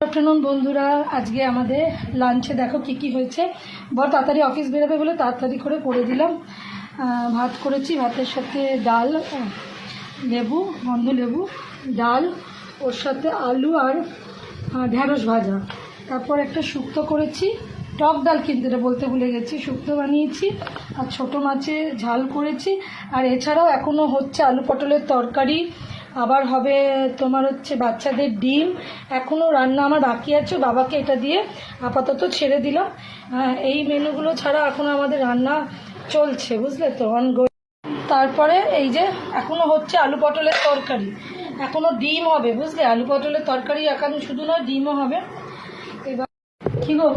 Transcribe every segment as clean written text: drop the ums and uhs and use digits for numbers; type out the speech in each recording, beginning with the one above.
Afternoon বন্ধুরা, আজকে আমাদের লাঞ্চে দেখো কি কি হয়েছে। বড় তাড়াতাড়ি অফিস বেরোবে বলে তাড়াতাড়ি করে দিলাম। ভাত করেছি, ভাতের সাথে ডাল, লেবু, গন্ধ লেবু, ডাল, ওর সাথে আলু আর ঢ্যাঁড়স ভাজা। তারপর একটা শুক্তো করেছি, টক ডাল কিন্তু এটা বলতে ভুলে গেছি, শুক্তো বানিয়েছি আর ছোটো মাছের ঝাল করেছি। আর এছাড়াও এখনও হচ্ছে আলু পটলের তরকারি, আবার হবে তোমার হচ্ছে বাচ্চাদের ডিম। এখনও রান্না আমার বাকি আছে, বাবাকে এটা দিয়ে আপাতত ছেড়ে দিলাম। এই মেনুগুলো ছাড়া এখনও আমাদের রান্না চলছে, বুঝলে তো, অনগোয়িং। তারপরে এই যে এখনও হচ্ছে আলু পটলের তরকারি, এখনও ডিম হবে, বুঝলে। আলু পটলের তরকারি এখন শুধু নয়, ডিমও হবে। এবার কী গো,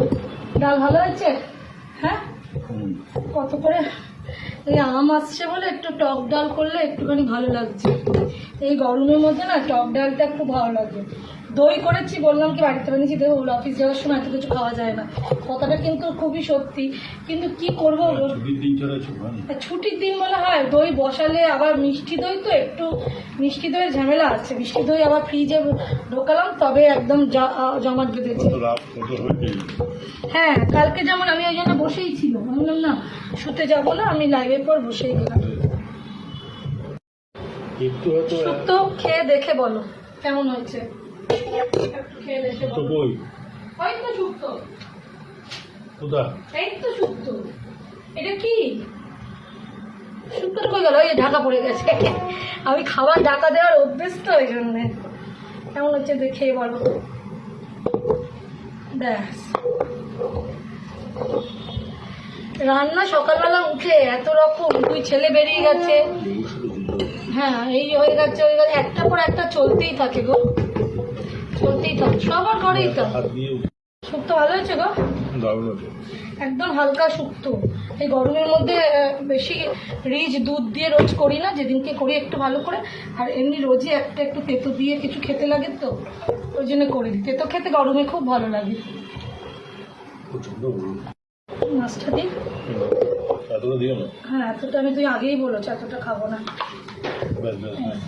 ডাল ভালো হয়েছে? হ্যাঁ, কত করে? এই আম আসছে বলে একটু টক ডাল করলে একটুখানি ভালো লাগছে। এই গরমের মধ্যে না টক ডালটা খুব ভালো লাগে। দই করেছি, বললাম কি বাড়িতে বানিয়েছি দেবো, অফিস যাওয়ার সময় এত কিছু খাওয়া যায় না, কথাটা কিন্তু খুবই সত্যি। কিন্তু কি করবো, ছুটির দিন বলে হয় দই বসালে আবার মিষ্টি দই, তো একটু মিষ্টি দইয়ের ঝামেলা আছে। মিষ্টি দই আবার ফ্রিজে ঢোকালাম তবে একদম জমাট বেঁধেছে। হ্যাঁ, কালকে যেমন আমি ওই জন্য বসেই ছিল, বললাম না শুতে যাবো না, আমি লাইভের পর বসেই গেলাম। শুক্তো খেয়ে দেখে বলো কেমন হয়েছে, খেয়ে দেখে বলো। ওই তো শুক্তো, এই তো শুক্তো। এটা কি শুক্তোটা কই গেল? ওই ঢাকা পড়ে গেছে, আমি খাবার ঢাকা দেওয়ার অভ্যেস তো, ওই জন্যে। কেমন হচ্ছে দেখে বলো। ব্যাস, রান্না সকালবেলা উঠে এত রকম, দুই ছেলে বেরিয়ে গেছে, হ্যাঁ এই হয়ে গেছে ওই গেছে, একটা পর একটা চলতেই থাকে গো, চলতেই থাকে, সবার ঘরেই তো। শুক্তো ভালো হয়েছে গো, একদম হালকা শুক্তো। এই গরমের মধ্যে বেশি রিচ দুধ দিয়ে রোজ করি না, যেদিনকে করি একটু ভালো করে। আর এমনি রোজই একটা একটু তেতো দিয়ে কিছু খেতে লাগে, তো ওই জন্য করে দিই। তেতো খেতে গরমে খুব ভালো লাগে। মাছটা দিই, হ্যাঁ এতটা আমি, তুই আগেই বলেছো এতটা খাবো না।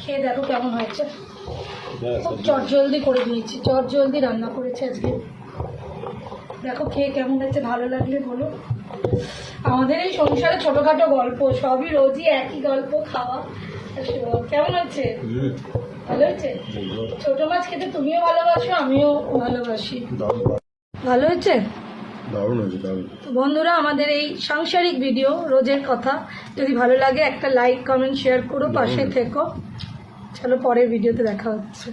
খেয়ে দেখো কেমন হয়েছে। খুব চটজলদি করে দিয়েছি, চটজলদি রান্না করেছি আজকে। দেখো খেয়ে কেমন হয়েছে, ভালো লাগলে বলো। আমাদের এই সংসারে ছোটখাটো গল্প, সবই রোজই একই গল্প, খাওয়া। কেমন হচ্ছে? ভালো হয়েছে? ছোট মাছ খেতে তুমিও ভালোবাসো, আমিও ভালোবাসি। ভালো হয়েছে? বন্ধুরা, আমাদের এই সাংসারিক ভিডিও রোজের কথা যদি ভালো লাগে একটা লাইক কমেন্ট শেয়ার করো, পাশে থেকো। চলো পরের ভিডিওতে দেখা হচ্ছে।